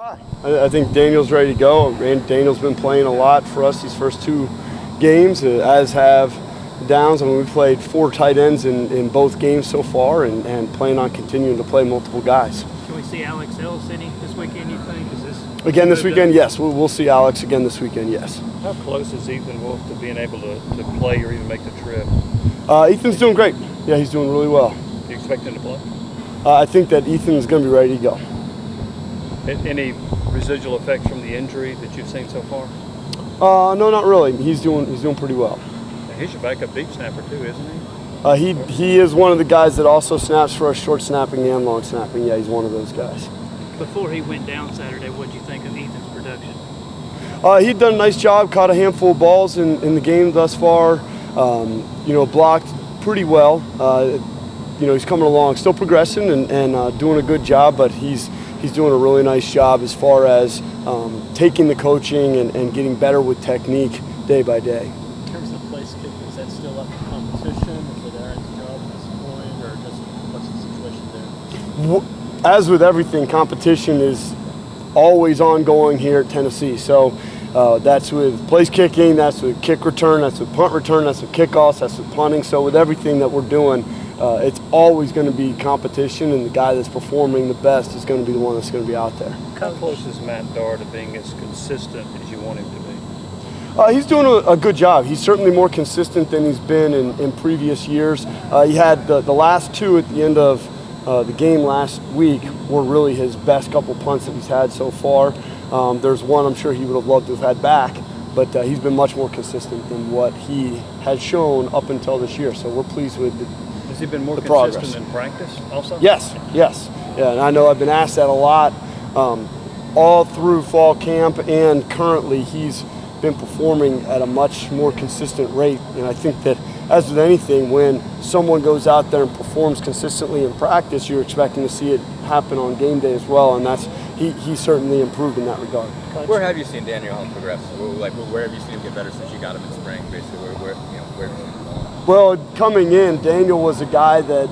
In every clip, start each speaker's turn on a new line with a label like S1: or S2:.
S1: I think Daniel's ready to go. Daniel's been playing a lot for us these first two games, as have Downs. I mean, we've played 4 tight ends in both games so far and plan on continuing to play multiple guys.
S2: Can we see Alex Ellis any this weekend, you think?
S1: Again this weekend, yes. We'll see Alex again this weekend, yes.
S3: How close is Ethan Wolf to being able to play or even make the trip?
S1: Ethan's doing great. Yeah, he's doing really well.
S3: Do you expect him to play?
S1: I think that Ethan's going to be ready to go.
S3: Any residual effects from the injury that you've seen so far?
S1: No, not really. He's doing pretty well.
S3: He's your backup deep snapper too, isn't he?
S1: He is one of the guys that also snaps for us, short snapping and long snapping. Yeah, he's one of those guys.
S2: Before he went down Saturday, what did you think of Ethan's production?
S1: He'd done a nice job, caught a handful of balls in the game thus far. Blocked pretty well. He's coming along, still progressing and doing a good job, but he's doing a really nice job as far as taking the coaching and getting better with technique day by day.
S4: In terms of place kick, is that still up for competition? Is it Aaron's job at this point, or just what's the situation there?
S1: As with everything, competition is always ongoing here at Tennessee. So that's with place kicking, that's with kick return, that's with punt return, that's with kickoffs, that's with punting. So with everything that we're doing, it's always going to be competition, and the guy that's performing the best is going to be the one that's going to be out there.
S3: How close is Matt Darr to being as consistent as you want him to be?
S1: He's doing a good job. He's certainly more consistent than he's been in previous years. He had the last 2 at the end of the game last week were really his best couple punts that he's had so far. There's one I'm sure he would have loved to have had back, but he's been much more consistent than what he had shown up until this year. So we're pleased with
S3: Has he been more
S1: the
S3: consistent
S1: progress.
S3: in practice also?
S1: Yes. Yeah, and I know I've been asked that a lot all through fall camp, and currently he's been performing at a much more consistent rate. And I think that, as with anything, when someone goes out there and performs consistently in practice, you're expecting to see it happen on game day as well, and he's certainly improved in that regard.
S5: Where have you seen Daniel Helm progress? Where have you seen him get better since you got him in spring? Basically, where have you seen him going?
S1: Well, coming in, Daniel was a guy that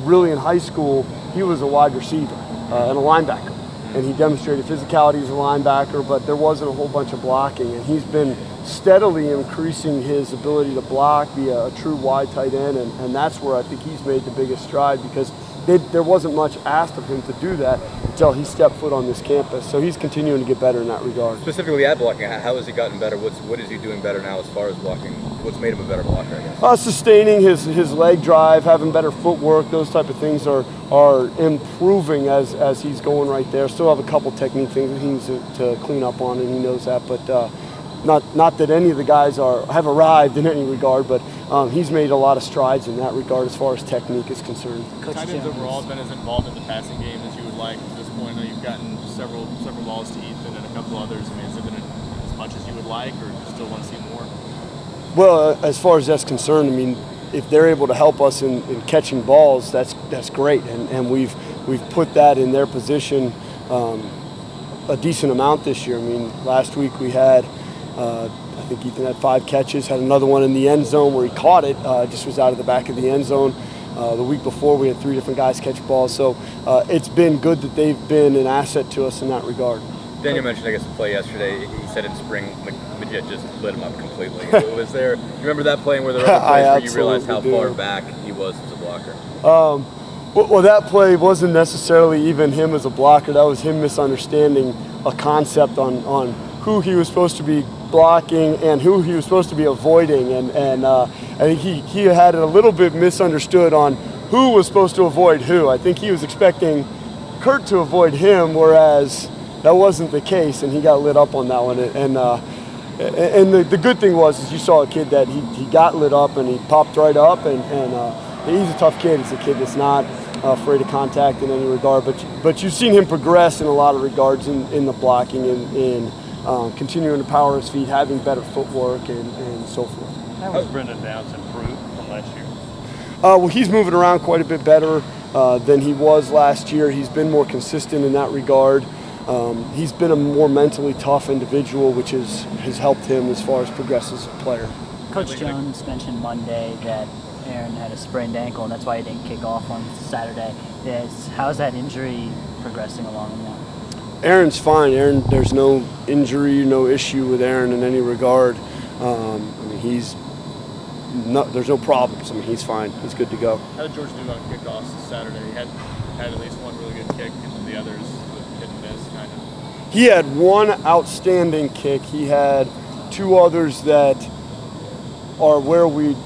S1: really in high school, he was a wide receiver and a linebacker. And he demonstrated physicality as a linebacker, but there wasn't a whole bunch of blocking. And he's been steadily increasing his ability to block, be a true wide tight end, and that's where I think he's made the biggest stride, because there wasn't much asked of him to do that until he stepped foot on this campus. So he's continuing to get better in that regard.
S5: Specifically at blocking, how has he gotten better? What is he doing better now as far as blocking? What's made him a better blocker, I guess?
S1: Sustaining his leg drive, having better footwork, those type of things are improving as he's going right there. Still have a couple technique things that he needs to clean up on, and he knows that. But not that any of the guys have arrived in any regard, but he's made a lot of strides in that regard as far as technique is concerned.
S4: Tight ends overall have been as involved in the passing game as you would like at this point. I know you've gotten several balls to Ethan and a couple others. I mean, has it been as much as you would like, or do you still want to see more?
S1: Well, as far as that's concerned, I mean, if they're able to help us in catching balls, that's great, and we've put that in their position a decent amount this year. I mean, last week we had I think Ethan had 5 catches, had another one in the end zone where he caught it, just was out of the back of the end zone. The week before we had 3 different guys catch balls, so it's been good that they've been an asset to us in that regard.
S5: Daniel mentioned, I guess, the play yesterday. He said in spring, Majid just lit him up completely. Was there? You remember that play where there were other plays where you realized how far back he was as a blocker?
S1: Well, that play wasn't necessarily even him as a blocker. That was him misunderstanding a concept on who he was supposed to be blocking and who he was supposed to be avoiding, and I think he had it a little bit misunderstood on who was supposed to avoid who. I think he was expecting Kurt to avoid him, whereas that wasn't the case, and he got lit up on that one. And the good thing was you saw a kid that he got lit up and he popped right up, and he's a tough kid. He's a kid that's not afraid of contact in any regard, but you've seen him progress in a lot of regards in the blocking and in continuing to power his feet, having better footwork, and so forth.
S3: How has Brendan Downs improved from last year?
S1: Well, he's moving around quite a bit better than he was last year. He's been more consistent in that regard. He's been a more mentally tough individual, which has helped him as far as progress as a player.
S6: Coach Jones mentioned Monday that Aaron had a sprained ankle, and that's why he didn't kick off on Saturday. How's that injury progressing along now?
S1: Aaron's fine. Aaron, there's no injury, no issue with Aaron in any regard. I mean, there's no problems. I mean, he's fine. He's good to go.
S4: How did George do on kickoffs Saturday? He had at least one really good kick, and the others hit and miss, kind of.
S1: He had one outstanding kick. He had two others that are where we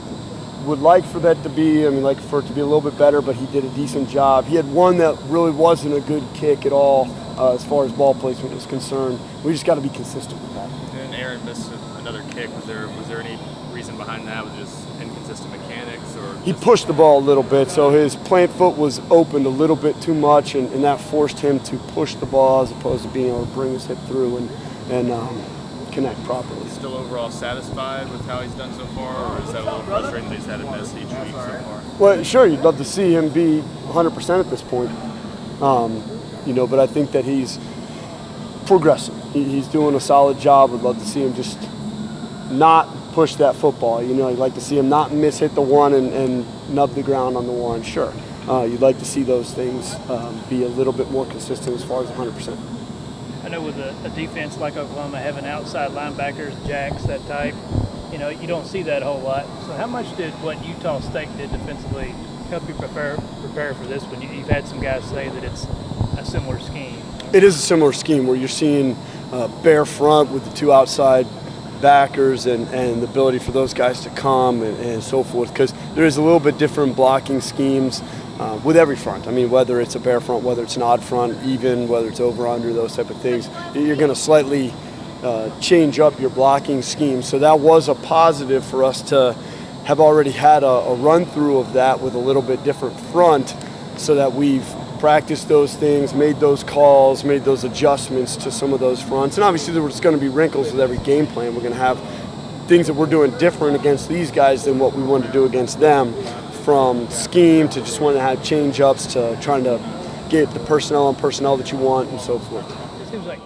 S1: would like for that to be. I mean, like for it to be a little bit better, but he did a decent job. He had one that really wasn't a good kick at all as far as ball placement is concerned. We just got to be consistent with that.
S4: And Aaron missed another kick. Was there any reason behind that? Was it just inconsistent mechanics, or
S1: he pushed the ball a little bit, so his plant foot was opened a little bit too much, and that forced him to push the ball as opposed to being able to bring his hip through and connect properly.
S4: Still overall satisfied with how he's done so far, or is that a little frustrating that he's had to miss each week so far?
S1: Well, sure, you'd love to see him be 100% at this point, but I think that he's progressing. He's doing a solid job. I'd love to see him just not push that football. You'd like to see him not hit the one and nub the ground on the one. Sure, you'd like to see those things be a little bit more consistent as far as 100%.
S2: I know with a defense like Oklahoma having outside linebackers, jacks, that type, you don't see that a whole lot. So how much did what Utah State did defensively help you prepare for this one? You've had some guys say that it's a similar scheme.
S1: It is a similar scheme where you're seeing bare front with the two outside backers and the ability for those guys to come and so forth, because there is a little bit different blocking schemes with every front. I mean, whether it's a bare front, whether it's an odd front, even whether it's over, under, those type of things, you're going to slightly change up your blocking scheme. So that was a positive for us to have already had a run through of that with a little bit different front, so that we've practiced those things, made those calls, made those adjustments to some of those fronts. And obviously there's going to be wrinkles with every game plan. We're going to have things that we're doing different against these guys than what we want to do against them, from scheme to just wanting to have change-ups to trying to get the personnel on personnel that you want and so forth.
S2: It seems like